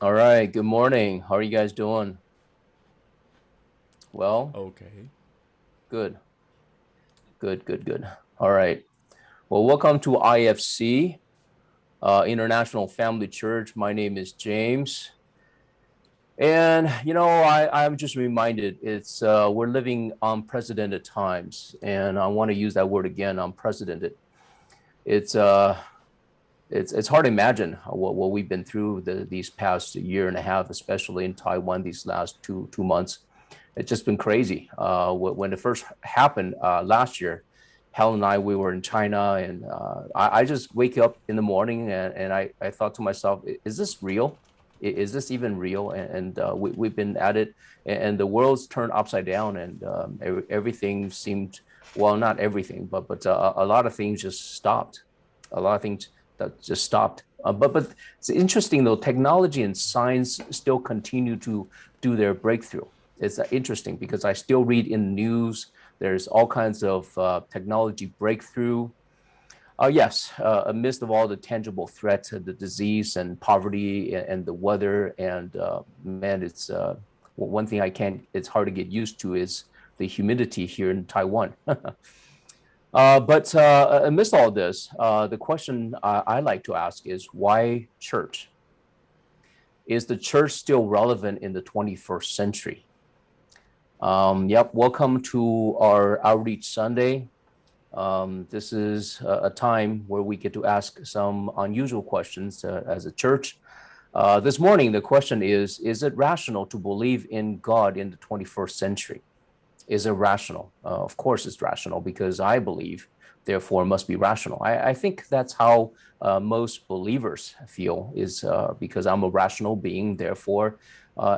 All right, good morning. How are you guys doing? Well, Okay. good, good. All right. Well, welcome to IFC, International Family Church. My name is James. And I'm just reminded we're living unprecedented times, and I want to use that word again, unprecedented. It's uh it's hard to imagine what we've been through these past year and a half, especially in Taiwan these last two months. It's just been crazy. When it first happened last year, Helen and we were in China, and I just wake up in the morning and I thought to myself, is this real? Is this even real? We've been at it, and the world's turned upside down, and everything seemed, well, not everything, but a lot of things just stopped. A lot of things that just stopped. But it's interesting though, technology and science still continue to do their breakthrough. It's interesting because I still read in the news. There's all kinds of technology breakthrough. Yes, amidst of all the tangible threats of the disease and poverty and the weather, and man, it's one thing I can't. It's hard to get used to is the humidity here in Taiwan. But amidst all this, the question I like to ask is why church? Is the church still relevant in the 21st century? Yep, welcome to our Outreach Sunday. This is a time where we get to ask some unusual questions as a church. This morning, the question is it rational to believe in God in the 21st century? Is it rational? Of course, it's rational because I believe, therefore, it must be rational. I think that's how most believers feel, is because I'm a rational being, therefore,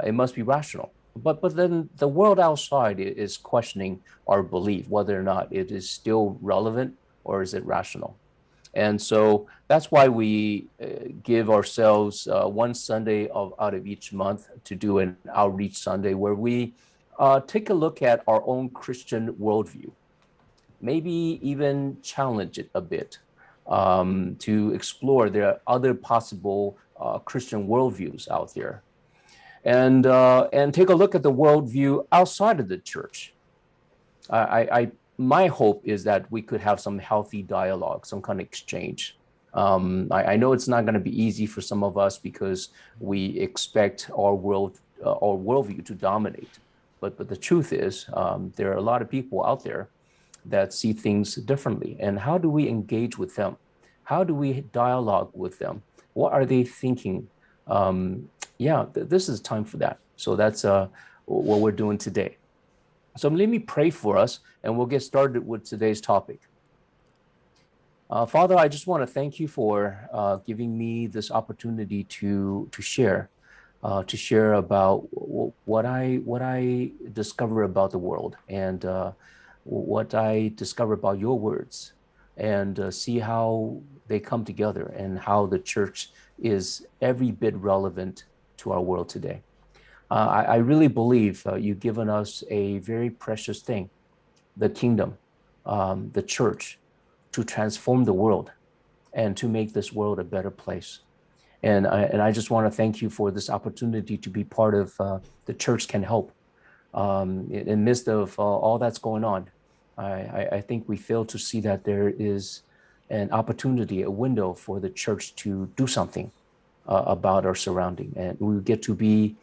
it must be rational. But then the world outside is questioning our belief, whether or not it is still relevant or is it rational. And so that's why we give ourselves one Sunday out of each month to do an outreach Sunday where we take a look at our own Christian worldview, maybe even challenge it a bit to explore there are other possible Christian worldviews out there, and take a look at the worldview outside of the church. I my hope is that we could have some healthy dialogue, some kind of exchange. I know it's not going to be easy for some of us because we expect our worldview to dominate. But the truth is, there are a lot of people out there that see things differently. And how do we engage with them? How do we dialogue with them? What are they thinking? Yeah, this is time for that. So that's what we're doing today. So let me pray for us, and we'll get started with today's topic. Father, I just want to thank you for giving me this opportunity to share about what I discover about the world, and what I discover about your words, and see how they come together and how the church is every bit relevant to our world today. I really believe you've given us a very precious thing, the kingdom, the church, to transform the world and to make this world a better place. And I just want to thank you for this opportunity to be part of the church can help in midst of all that's going on. I think we fail to see that there is an opportunity, a window for the church to do something about our surrounding, and we get to be,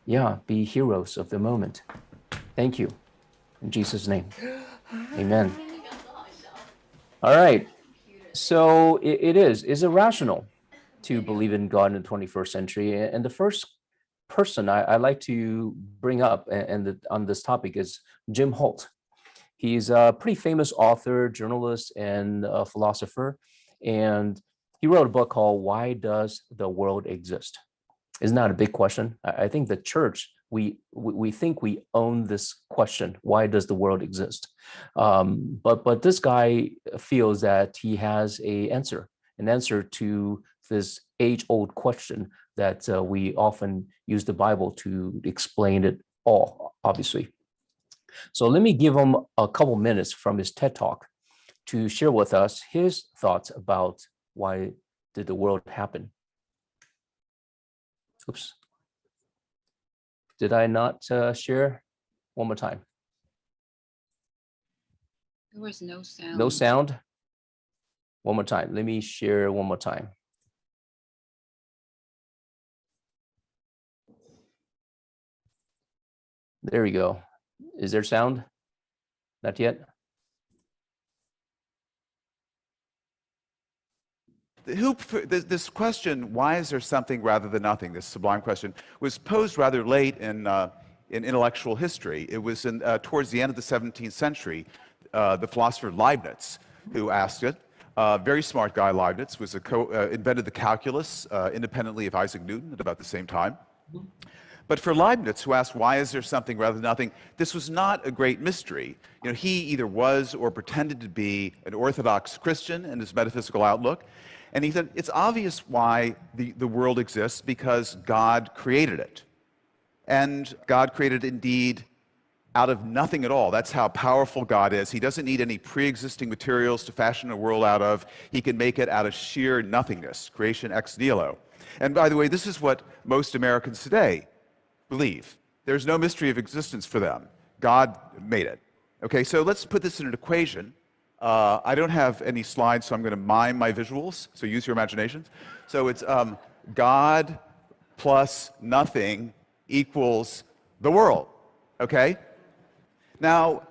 yeah, be heroes of the moment. Thank you. In Jesus' name, amen. All right. So it is irrational to believe in God in the 21st century. And the first person I like to bring up on this topic is Jim Holt. He's a pretty famous author, journalist, and philosopher. And he wrote a book called Why Does the World Exist? Isn't that a big question? I think the church, we think we own this question. Why does the world exist? But this guy feels that he has an answer to this age-old question that we often use the Bible to explain it all, obviously. So let me give him a couple minutes from his TED Talk to share with us his thoughts about why did the world happen. Oops. Did I not share? One more time. There was no sound. No sound? One more time. Let me share one more time. There we go. Is there sound? Not yet? This question, why is there something rather than nothing, this sublime question, was posed rather late in intellectual history. It was towards the end of the 17th century, the philosopher Leibniz, who asked it. Very smart guy, Leibniz, was invented the calculus independently of Isaac Newton at about the same time. But for Leibniz, who asked, why is there something rather than nothing, this was not a great mystery. You know, he either was or pretended to be an Orthodox Christian in his metaphysical outlook. And he said, it's obvious why the world exists, because God created it. And God created indeed out of nothing at all. That's how powerful God is. He doesn't need any pre-existing materials to fashion a world out of. He can make it out of sheer nothingness, creation ex nihilo. And by the way, this is what most Americans today believe. There's no mystery of existence for them. God made it. Okay, so let's put this in an equation. I don't have any slides, so I'm going to mime my visuals, so use your imaginations. So it's God plus nothing equals the world, okay? Now,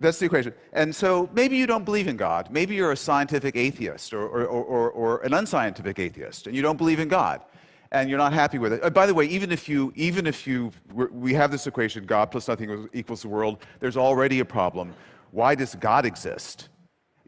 that's the equation. And so maybe you don't believe in God. Maybe you're a scientific atheist or an unscientific atheist, and you don't believe in God, and you're not happy with it. By the way, even if we have this equation, God plus nothing equals the world, there's already a problem. Why does God exist?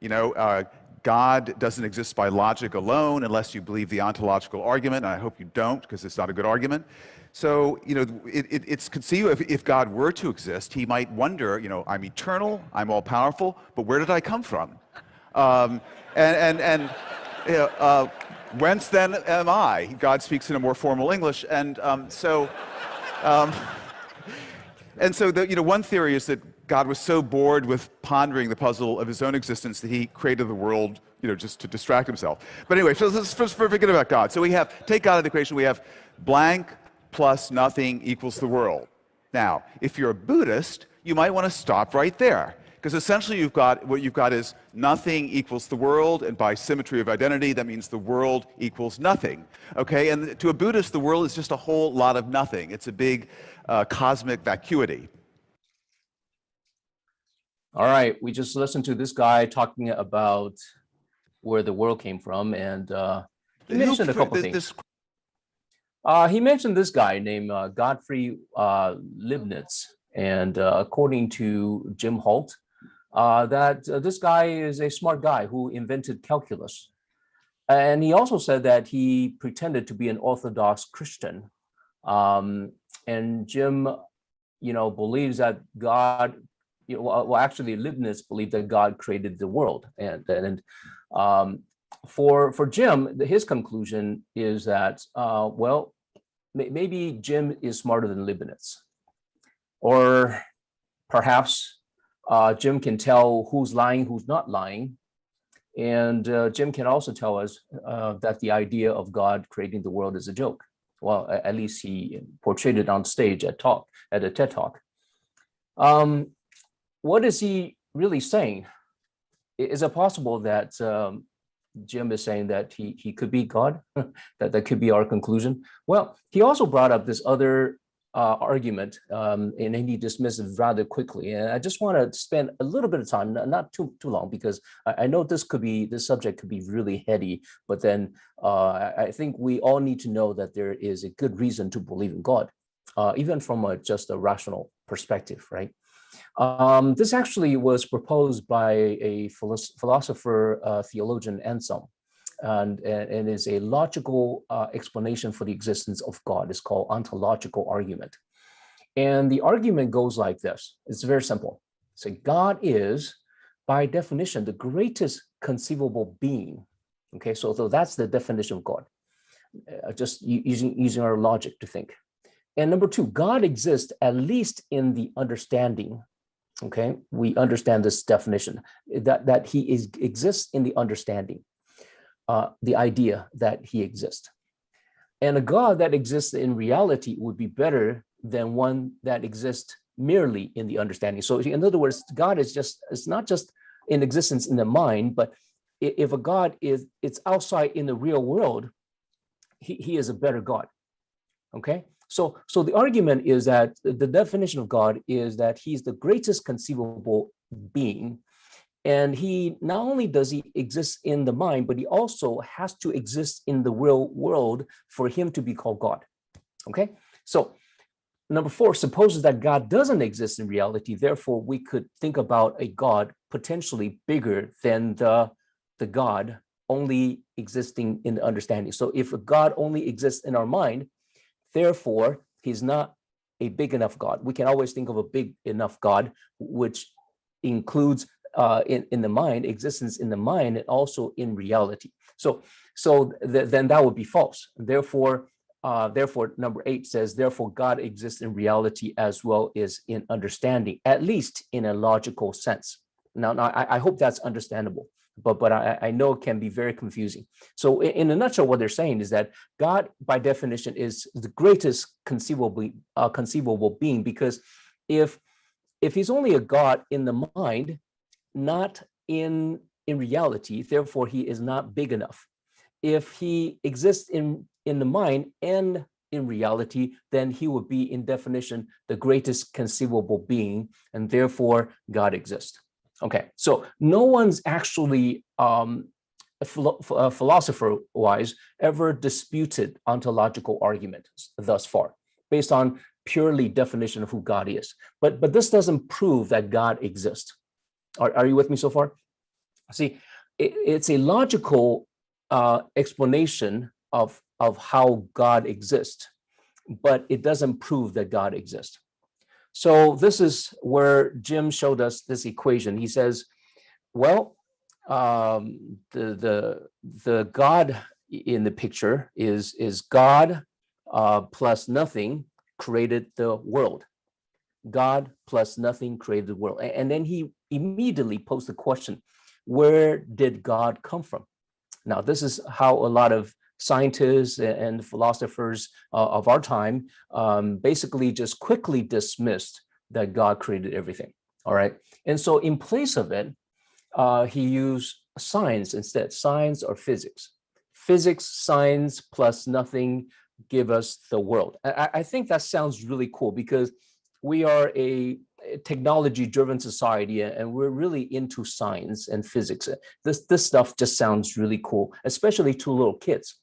You know, God doesn't exist by logic alone unless you believe the ontological argument, and I hope you don't, because it's not a good argument. So, you know, it's conceivable if God were to exist, he might wonder, you know, I'm eternal, I'm all-powerful, but where did I come from? Whence then am I? God speaks in a more formal English, and so one theory is that God was so bored with pondering the puzzle of his own existence that he created the world, you know, just to distract himself. But anyway, so let's first forget about God. So we have, take God out of the equation, we have blank plus nothing equals the world. Now, if you're a Buddhist, you might want to stop right there, because essentially what you've got is nothing equals the world, and by symmetry of identity, that means the world equals nothing. Okay, and to a Buddhist, the world is just a whole lot of nothing. It's a big cosmic vacuity. All right, we just listened to this guy talking about where the world came from, and he mentioned a couple things. He mentioned this guy named Gottfried Leibniz, and according to Jim Holt, that this guy is a smart guy who invented calculus. And he also said that he pretended to be an Orthodox Christian. And Jim, you know, believes that God, you know, well, actually Leibniz believed that God created the world. And for Jim, his conclusion is that, well, maybe Jim is smarter than Leibniz. Or perhaps Jim can tell who's lying, who's not lying. And Jim can also tell us that the idea of God creating the world is a joke. Well, at least he portrayed it on stage at a TED Talk. What is he really saying? Is it possible that Jim is saying that he could be God? that could be our conclusion. Well, he also brought up this other argument, and then he dismissed it rather quickly. And I just want to spend a little bit of time, not too long, because I know this subject could be really heady. But then I think we all need to know that there is a good reason to believe in God, even from just a rational perspective, right? This actually was proposed by a philosopher, theologian, Anselm, and is a logical explanation for the existence of God. It's called ontological argument. And the argument goes like this. It's very simple. So God is, by definition, the greatest conceivable being. Okay, so that's the definition of God, just using our logic to think. And number two, God exists at least in the understanding. Okay, we understand this definition, that he exists in the understanding, the idea that he exists. And a God that exists in reality would be better than one that exists merely in the understanding. So in other words, God is it's not just in existence in the mind, but if a God it's outside in the real world, he is a better God. Okay. So the argument is that the definition of God is that he's the greatest conceivable being. And he not only does he exist in the mind, but he also has to exist in the real world for him to be called God. Okay. So number 4 supposes that God doesn't exist in reality. Therefore, we could think about a God potentially bigger than the God only existing in the understanding. So if a God only exists in our mind, therefore, he's not a big enough God. We can always think of a big enough God, which includes in the mind, existence in the mind, and also in reality. So then that would be false. Therefore, number 8 says, therefore, God exists in reality as well as in understanding, at least in a logical sense. Now I hope that's understandable. But I know it can be very confusing. So in a nutshell, what they're saying is that God, by definition, is the greatest conceivable being, because if he's only a God in the mind, not in reality, therefore he is not big enough. If he exists in the mind and in reality, then he would be, in definition, the greatest conceivable being, and therefore God exists. Okay, so no one's actually, philosopher-wise, ever disputed ontological argument thus far, based on purely definition of who God is. But this doesn't prove that God exists. Are you with me so far? See, it's a logical explanation of how God exists, but it doesn't prove that God exists. So this is where Jim showed us this equation. He says, well, the God in the picture is God plus nothing created the world. God plus nothing created the world. And then he immediately posed the question, where did God come from? Now, this is how a lot of scientists and philosophers of our time basically just quickly dismissed that God created everything. All right. And so in place of it, he used science instead, science or physics. Physics, science plus nothing give us the world. I think that sounds really cool, because we are a technology-driven society, and we're really into science and physics. This stuff just sounds really cool, especially to little kids.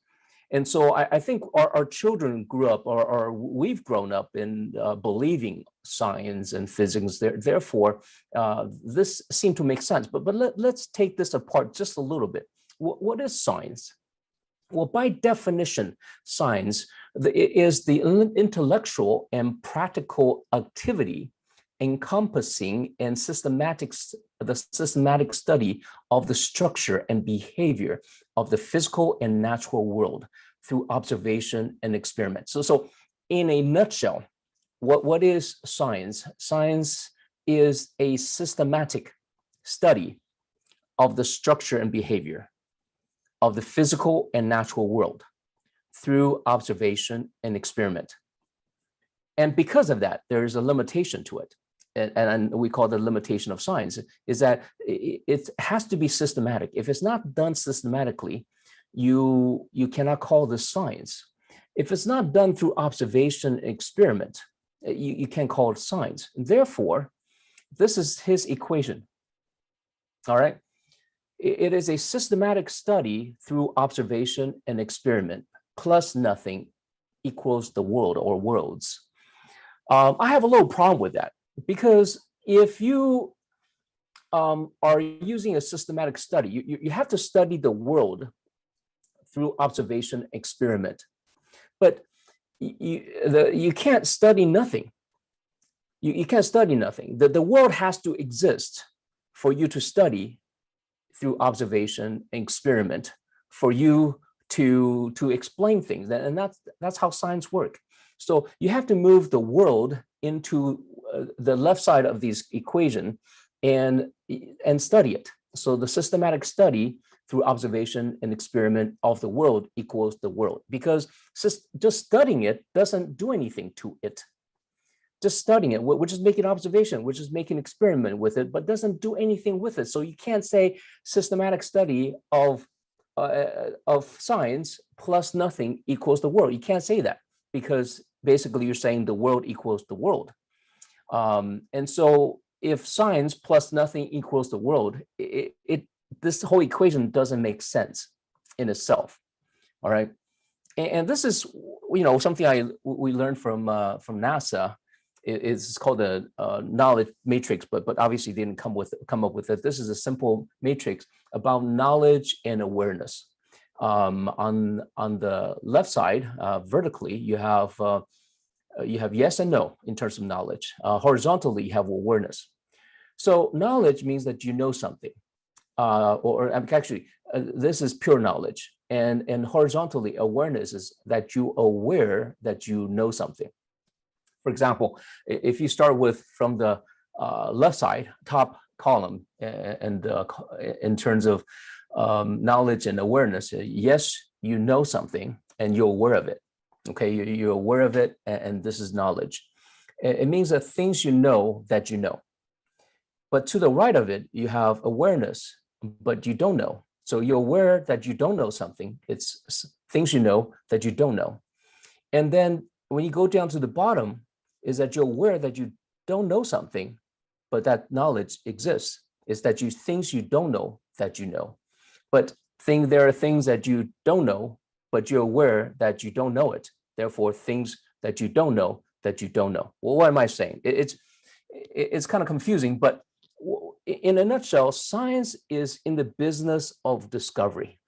And so I think our children grew up, or we've grown up in believing science and physics. Therefore, this seemed to make sense. But let's take this apart just a little bit. What is science? Well, by definition, science is the intellectual and practical activity encompassing and the systematic study of the structure and behavior of the physical and natural world through observation and experiment. So in a nutshell, what is science? Science is a systematic study of the structure and behavior of the physical and natural world through observation and experiment. And because of that, there is a limitation to it. And we call the limitation of science, is that it has to be systematic. If it's not done systematically, you cannot call this science. If it's not done through observation and experiment, you can't call it science. Therefore, this is his equation. All right. It is a systematic study through observation and experiment plus nothing equals the world or worlds. I have a little problem with that, because if you are using a systematic study, you have to study the world through observation experiment, but you can't study nothing. You can't study nothing. The world has to exist for you to study through observation and experiment, for you to explain things. And that's how science works. So you have to move the world into the left side of this equation and study it. So the systematic study through observation and experiment of the world equals the world, because just studying it doesn't do anything to it. Just studying it, we're just making observation, we're just making experiment with it, but doesn't do anything with it. So you can't say systematic study of science plus nothing equals the world. You can't say that, because basically you're saying the world equals the world. And so if science plus nothing equals the world, this whole equation doesn't make sense in itself. All right. And this is, something we learned from NASA. It's called a knowledge matrix, but obviously they didn't come up with it. This is a simple matrix about knowledge and awareness. On the left side, vertically, you have yes and no in terms of knowledge. Horizontally, you have awareness. So knowledge means that you know something, this is pure knowledge. And horizontally, awareness is that you're aware that you know something. For example, if you start from the left side, top column, and in terms of knowledge and awareness, yes, you know something and you're aware of it. Okay, you're aware of it, and this is knowledge. It means that things you know that you know. But to the right of it, you have awareness, but you don't know. So you're aware that you don't know something. It's things you know that you don't know. And then when you go down to the bottom, is that you're aware that you don't know something, but that knowledge exists. Is that things you don't know that you know. But there are things that you don't know, but you're aware that you don't know it. Therefore, things that you don't know that you don't know. Well, what am I saying? It's kind of confusing, but in a nutshell, science is in the business of discovery.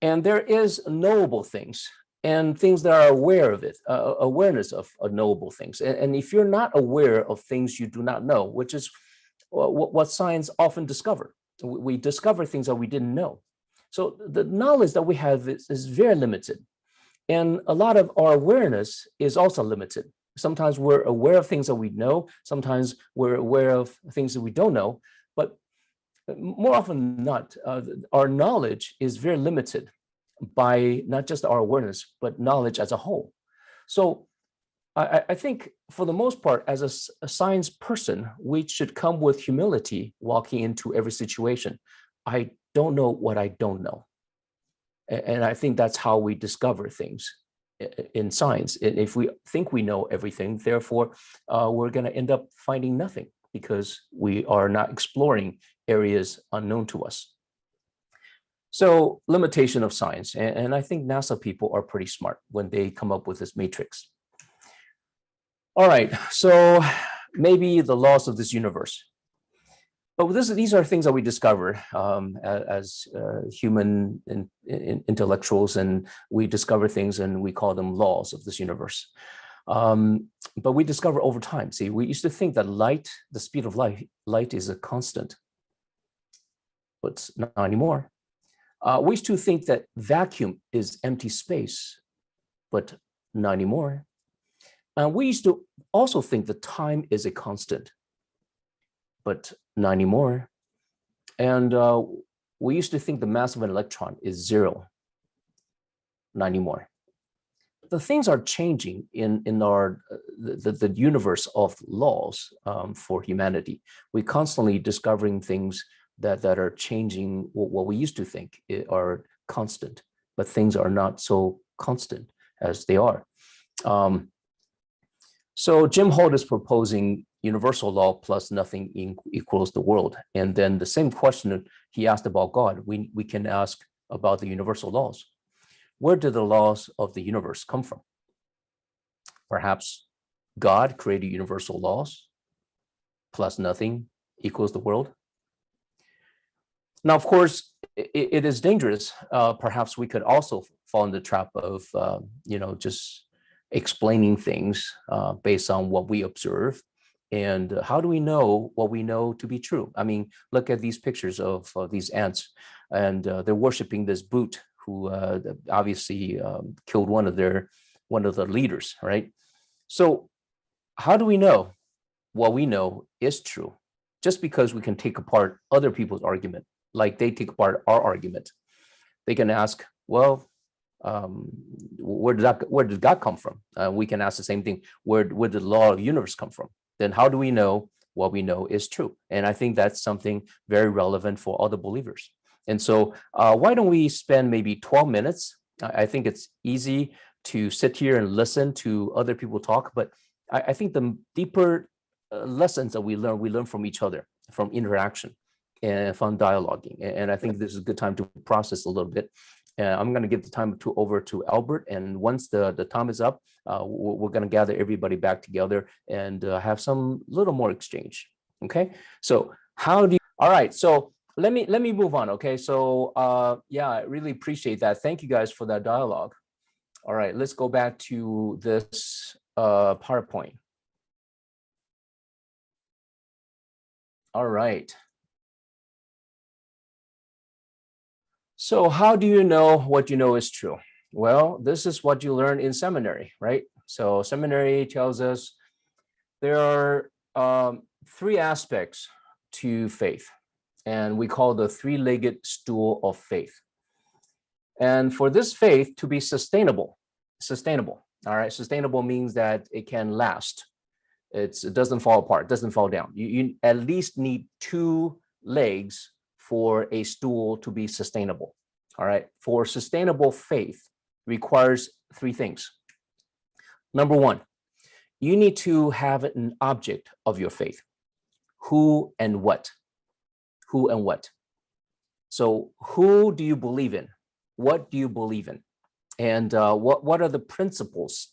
And there is knowable things and things that are aware of it, awareness of knowable things. And if you're not aware of things you do not know, which is what science often discover, we discover things that we didn't know. So the knowledge that we have is very limited. And a lot of our awareness is also limited. Sometimes we're aware of things that we know. Sometimes we're aware of things that we don't know. But more often than not, our knowledge is very limited by not just our awareness, but knowledge as a whole. So I think for the most part, as a science person, we should come with humility walking into every situation. I don't know what I don't know. And I think that's how we discover things in science. If we think we know everything, therefore, we're going to end up finding nothing because we are not exploring areas unknown to us. So limitation of science. And I think NASA people are pretty smart when they come up with this matrix. All right, so maybe the laws of this universe. But these are things that we discover as human intellectuals, and we discover things and we call them laws of this universe. But we discover over time. See, we used to think that light, the speed of light is a constant, but not anymore. We used to think that vacuum is empty space, but not anymore. And we used to also think that time is a constant, but not anymore. And we used to think the mass of an electron is zero, not anymore. The things are changing in our the universe of laws for humanity. We're constantly discovering things that are changing what we used to think are constant, but things are not so constant as they are. So Jim Holt is proposing universal law plus nothing equals the world. And then the same question he asked about God, we can ask about the universal laws. Where did the laws of the universe come from? Perhaps God created universal laws plus nothing equals the world. Now, of course, it is dangerous. Perhaps we could also fall in the trap of, just explaining things based on what we observe. And how do we know what we know to be true? I mean, look at these pictures of these ants, and they're worshiping this Boot, who obviously killed one of the leaders, right? So how do we know what we know is true? Just because we can take apart other people's argument like they take apart our argument. They can ask, well, where did God come from? We can ask the same thing. Where did the law of the universe come from? Then how do we know what we know is true? And I think that's something very relevant for other believers. And so why don't we spend maybe 12 minutes? I think it's easy to sit here and listen to other people talk, but I think the deeper lessons that we learn from each other, from interaction and from dialoguing. And I think this is a good time to process a little bit. I'm going to give the time over to Albert. And once the time is up, we're going to gather everybody back together and have some little more exchange. Okay. So all right. So let me move on. Okay. So yeah, I really appreciate that. Thank you guys for that dialogue. All right, let's go back to this PowerPoint. All right. So how do you know what you know is true? Well, this is what you learn in seminary, right? So seminary tells us there are three aspects to faith, and we call the three-legged stool of faith. And for this faith to be sustainable, all right, sustainable means that it can last. It doesn't fall apart, doesn't fall down. You at least need two legs for a stool to be sustainable. All right, for sustainable faith requires three things. Number one, you need to have an object of your faith. Who and what? Who and what? So who do you believe in? What do you believe in? And what are the principles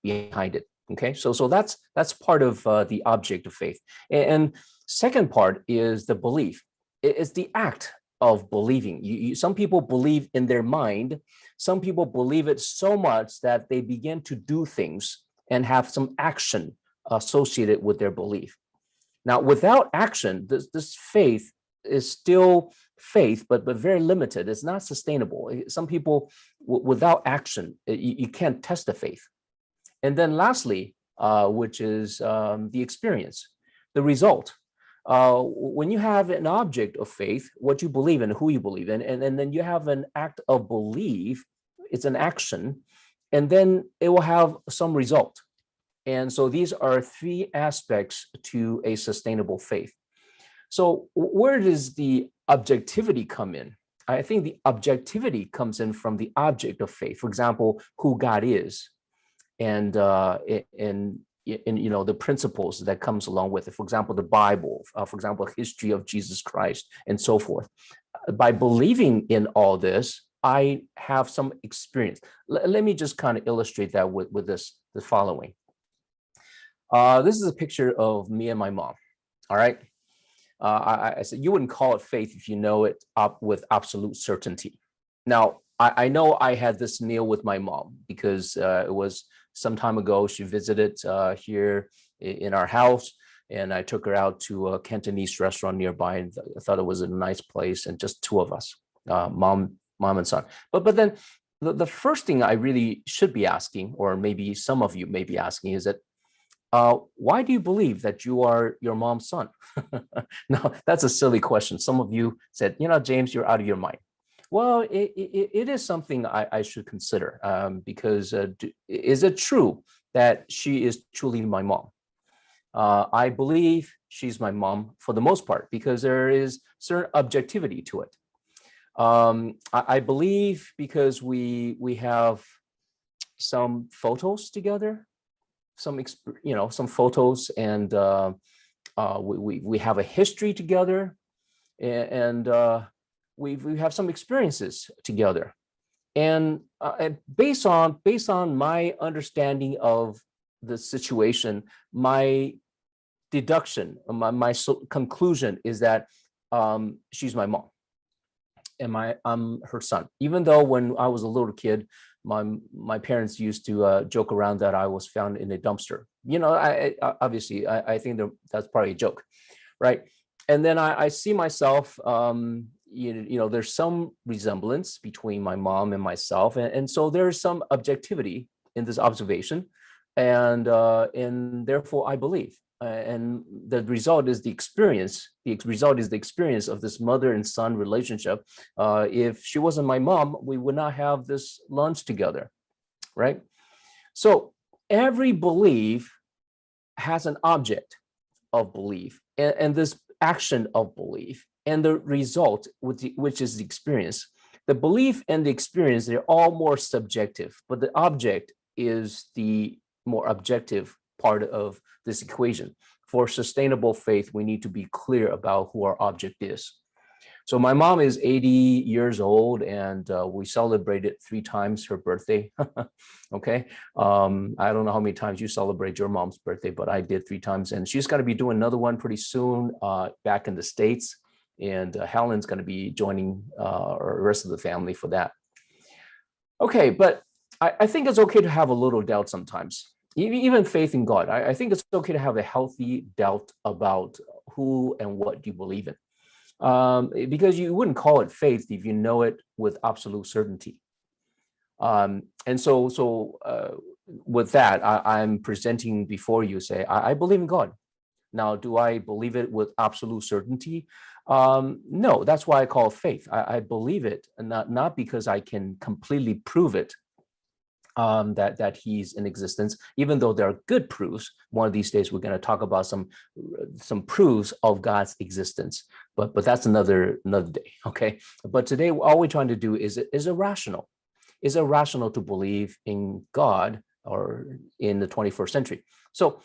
behind it? Okay, so that's part of the object of faith. And second part is the belief. It's the act of believing. Some people believe in their mind. Some people believe it so much that they begin to do things and have some action associated with their belief. Now, without action, this faith is still faith, but very limited. It's not sustainable. Some people, without action, you can't test the faith. And then lastly, which is the experience, the result. When you have an object of faith, what you believe in, who you believe in, and then you have an act of belief, it's an action, and then it will have some result. And so these are three aspects to a sustainable faith. So where does the objectivity come in? I think the objectivity comes in from the object of faith. For example, who God is, and you know, the principles that comes along with it. For example, the Bible, for example, history of Jesus Christ, and so forth. By believing in all this, I have some experience. Let me just kind of illustrate that with the following. This is a picture of me and my mom. All right. I said you wouldn't call it faith if you know it with absolute certainty. Now, I know I had this meal with my mom because it was some time ago. She visited here in our house, and I took her out to a Cantonese restaurant nearby, and I thought it was a nice place, and just two of us, mom and son. But then the first thing I really should be asking, or maybe some of you may be asking, is that why do you believe that you are your mom's son? No, that's a silly question. Some of you said, you know, James, you're out of your mind. Well, it is something I should consider because is it true that she is truly my mom? I believe she's my mom for the most part because there is certain objectivity to it. I believe because we have some photos together, some photos, and we have a history together, and we have some experiences together, and based on my understanding of the situation, my deduction, my conclusion is that she's my mom, and I'm her son. Even though when I was a little kid, my parents used to joke around that I was found in a dumpster. You know, I obviously I think that's probably a joke, right? And then I see myself, you know, there's some resemblance between my mom and myself, and so there's some objectivity in this observation, and therefore I believe. and the result is the experience. The result is the experience of this mother and son relationship. If she wasn't my mom, we would not have this lunch together, right? So every belief has an object of belief, and this action of belief, and the result, which is the experience. The belief and the experience, they're all more subjective, but the object is the more objective part of this equation. For sustainable faith, we need to be clear about who our object is. So my mom is 80 years old, and we celebrated 3 times her birthday. Okay. I don't know how many times you celebrate your mom's birthday, but I did 3 times, and she's going to be doing another one pretty soon back in the States. And Helen's going to be joining the rest of the family for that. Okay, but I think it's okay to have a little doubt sometimes, even faith in God. I think it's okay to have a healthy doubt about who and what you believe in. Because you wouldn't call it faith if you know it with absolute certainty. And so with that, I'm presenting before you, say, I believe in God. Now, do I believe it with absolute certainty? No, that's why I call it faith. I believe it, and not because I can completely prove it, that he's in existence, even though there are good proofs. One of these days, we're going to talk about some proofs of God's existence, but that's another day, okay? But today, all we're trying to do is irrational. Is it rational to believe in God or in the 21st century? So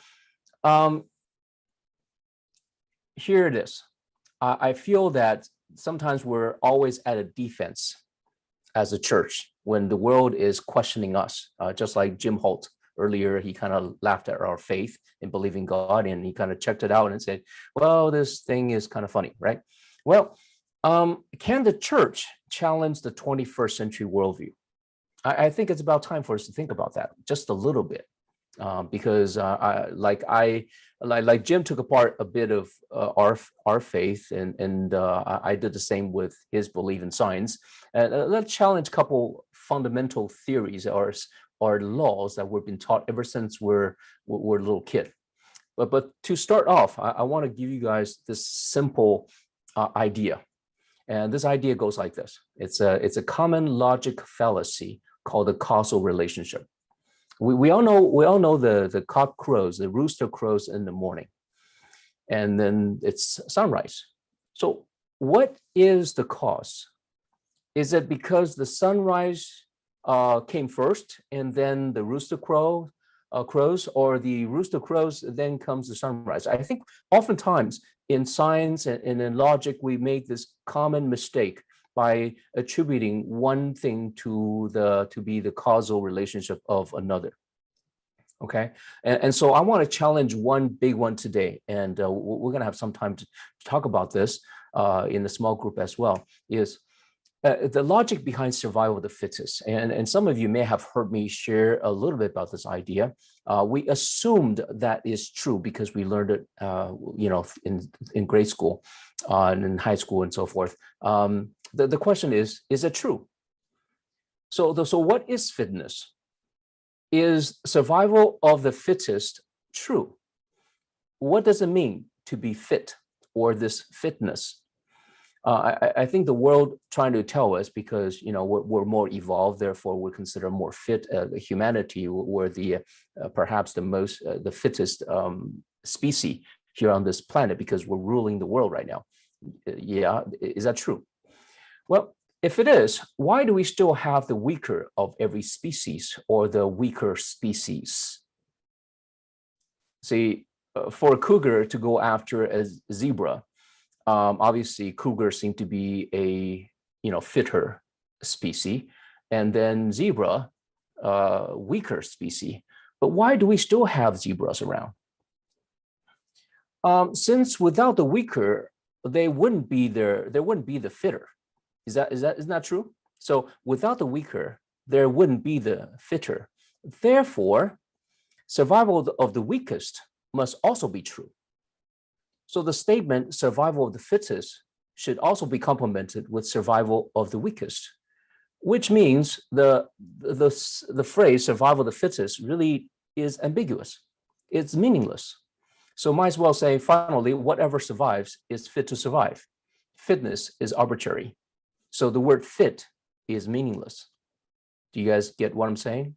here it is. I feel that sometimes we're always at a defense as a church when the world is questioning us, just like Jim Holt earlier. He kind of laughed at our faith in believing God, and he kind of checked it out and said, well, this thing is kind of funny, right? Well, can the church challenge the 21st century worldview? I think it's about time for us to think about that just a little bit, because like Jim took apart a bit of our faith, and I did the same with his belief in science. Let's challenge a couple fundamental theories or laws that we've been taught ever since we're a little kid. But to start off, I want to give you guys this simple idea, and this idea goes like this: it's a common logic fallacy called the causal relationship. We all know the cock crows, the rooster crows in the morning, and then it's sunrise. So what is the cause? Is it because the sunrise came first and then the rooster crows, or the rooster crows, then comes the sunrise? I think oftentimes in science and in logic, we make this common mistake by attributing one thing to be the causal relationship of another. Okay, and so I want to challenge one big one today, and we're going to have some time to talk about this in the small group as well, is the logic behind survival of the fittest. And some of you may have heard me share a little bit about this idea. We assumed that is true because we learned it, in grade school and in high school and so forth. The question is it true? So what is fitness? Is survival of the fittest true? What does it mean to be fit, or this fitness? I think the world trying to tell us, because we're more evolved, therefore we're considered more fit. Humanity, we're perhaps the fittest species here on this planet because we're ruling the world right now. Yeah, is that true? Well, if it is, why do we still have the weaker of every species, or the weaker species? See, for a cougar to go after a zebra, obviously cougars seem to be a fitter species, and then zebra, weaker species. But why do we still have zebras around? Since without the weaker, they wouldn't be there. There wouldn't be the fitter. Isn't that true? So without the weaker, there wouldn't be the fitter. Therefore, survival of the weakest must also be true. So the statement survival of the fittest should also be complemented with survival of the weakest, which means the phrase survival of the fittest really is ambiguous. It's meaningless. So might as well say, finally, whatever survives is fit to survive. Fitness is arbitrary. So the word fit is meaningless. Do you guys get what I'm saying?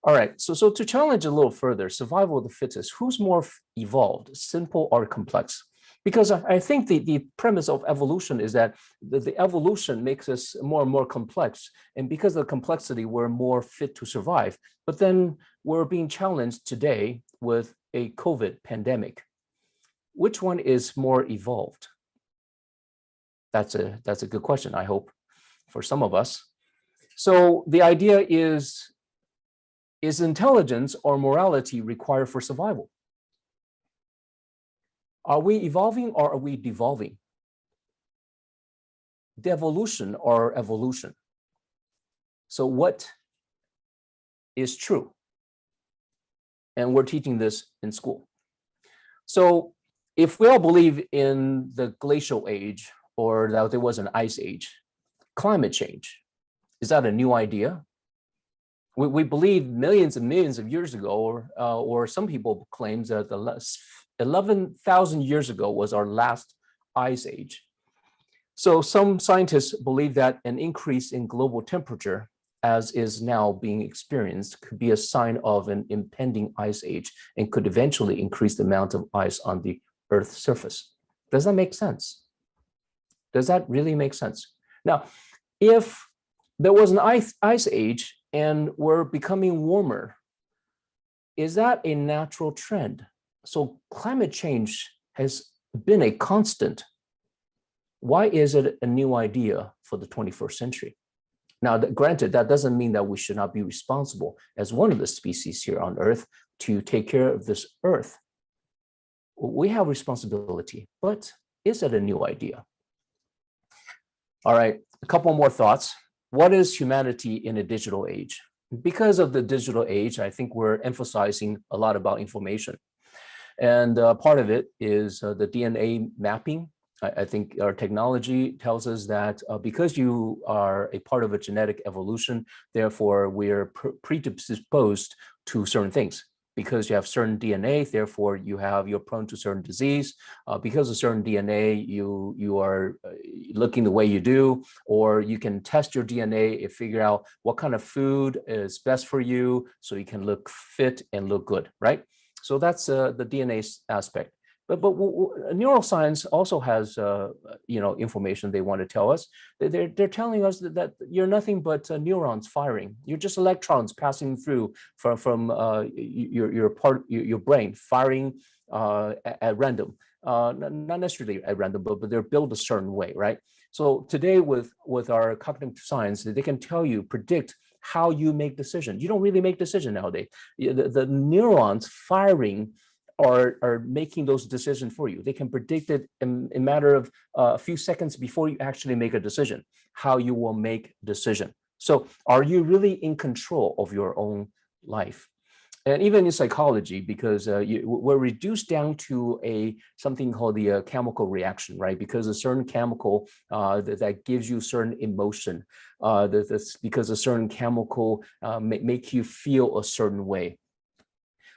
All right, so to challenge a little further, survival of the fittest, who's more evolved, simple or complex? Because I think the premise of evolution is that the evolution makes us more and more complex. And because of the complexity, we're more fit to survive. But then we're being challenged today with a COVID pandemic. Which one is more evolved? That's a good question, I hope, for some of us. So the idea is intelligence or morality required for survival? Are we evolving or are we devolving? Devolution or evolution? So what is true? And we're teaching this in school. So if we all believe in the glacial age or that there was an ice age, climate change, is that a new idea? We believe millions and millions of years ago, or some people claim that the last 11,000 years ago was our last ice age. So some scientists believe that an increase in global temperature, as is now being experienced, could be a sign of an impending ice age and could eventually increase the amount of ice on the Earth's surface. Does that make sense? Does that really make sense? Now, if there was an ice age and we're becoming warmer, is that a natural trend? So climate change has been a constant. Why is it a new idea for the 21st century? Now, granted, that doesn't mean that we should not be responsible as one of the species here on Earth to take care of this Earth. We have responsibility, but is it a new idea? All right, a couple more thoughts. What is humanity in a digital age? Because of the digital age, I think we're emphasizing a lot about information. And part of it is the DNA mapping. I think our technology tells us that because you are a part of a genetic evolution, therefore we're predisposed to certain things. Because you have certain DNA, therefore you're prone to certain disease. Because of certain DNA, you are looking the way you do, or you can test your DNA and figure out what kind of food is best for you so you can look fit and look good, right? So that's the DNA aspect. But neuroscience also has information they want to tell us. They're telling us that you're nothing but neurons firing. You're just electrons passing through from your brain, firing at random. Not necessarily at random, but they're built a certain way, right? So today with our cognitive science, they can predict how you make decisions. You don't really make decisions nowadays. The neurons firing are making those decisions for you. They can predict it in a matter of a few seconds before you actually make a decision, how you will make decision. So are you really in control of your own life? And even in psychology, because we're reduced down to something called the chemical reaction, right? Because a certain chemical that gives you certain emotion, that's because a certain chemical make you feel a certain way.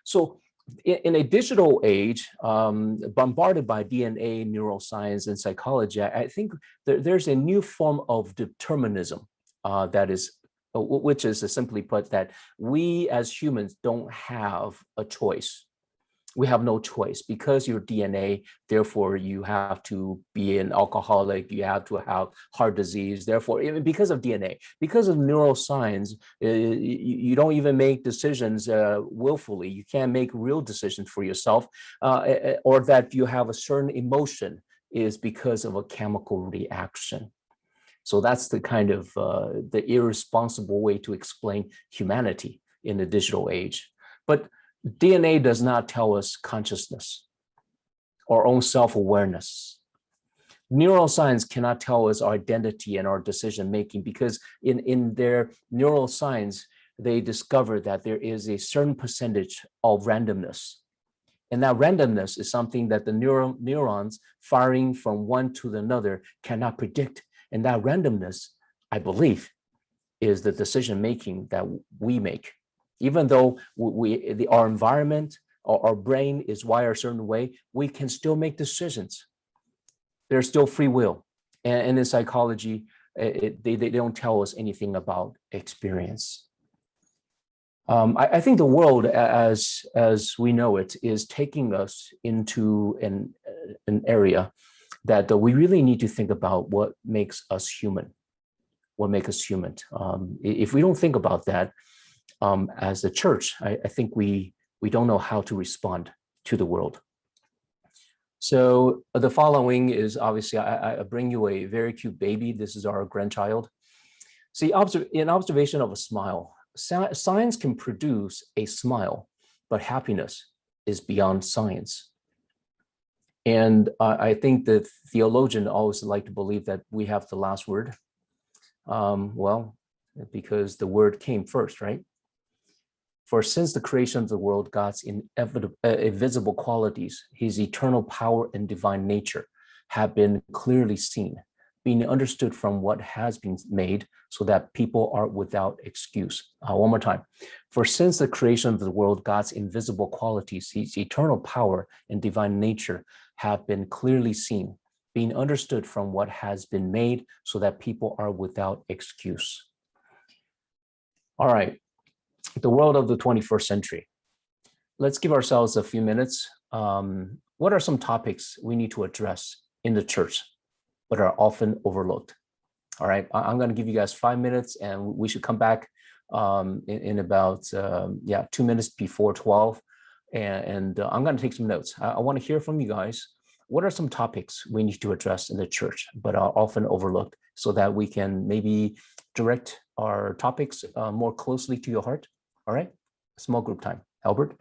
So in a digital age, bombarded by DNA, neuroscience, and psychology, I think there's a new form of determinism which is simply put that we as humans don't have a choice. We have no choice because your DNA, therefore you have to be an alcoholic, you have to have heart disease, therefore, because of DNA, because of neuroscience, you don't even make decisions willfully. You can't make real decisions for yourself, or that you have a certain emotion is because of a chemical reaction. So that's the kind of the irresponsible way to explain humanity in the digital age. But DNA does not tell us consciousness, our own self-awareness. Neuroscience cannot tell us our identity and our decision-making because in their neuroscience, they discover that there is a certain percentage of randomness. And that randomness is something that the neurons firing from one to another cannot predict. And that randomness, I believe, is the decision-making that we make. Even though our environment, our brain is wired a certain way, we can still make decisions. There's still free will. And in psychology, they don't tell us anything about experience. I think the world, as we know it, is taking us into an area that we really need to think about what makes us human. What makes us human? If we don't think about that as a church, I think we don't know how to respond to the world. So the following is obviously, I bring you a very cute baby. This is our grandchild. See, in observation of a smile, science can produce a smile, but happiness is beyond science. And I think that theologians always like to believe that we have the last word. Well, because the word came first, right? For since the creation of the world, God's invisible qualities, his eternal power and divine nature have been clearly seen, being understood from what has been made, so that people are without excuse. One more time. For since the creation of the world, God's invisible qualities, his eternal power and divine nature have been clearly seen, being understood from what has been made, so that people are without excuse. All right, the world of the 21st century. Let's give ourselves a few minutes. What are some topics we need to address in the church, but are often overlooked? All right, I'm going to give you guys 5 minutes, and we should come back in about 2 minutes before 12. And I'm going to take some notes. I want to hear from you guys. What are some topics we need to address in the church, but are often overlooked, so that we can maybe direct our topics more closely to your heart? All right, small group time. Albert?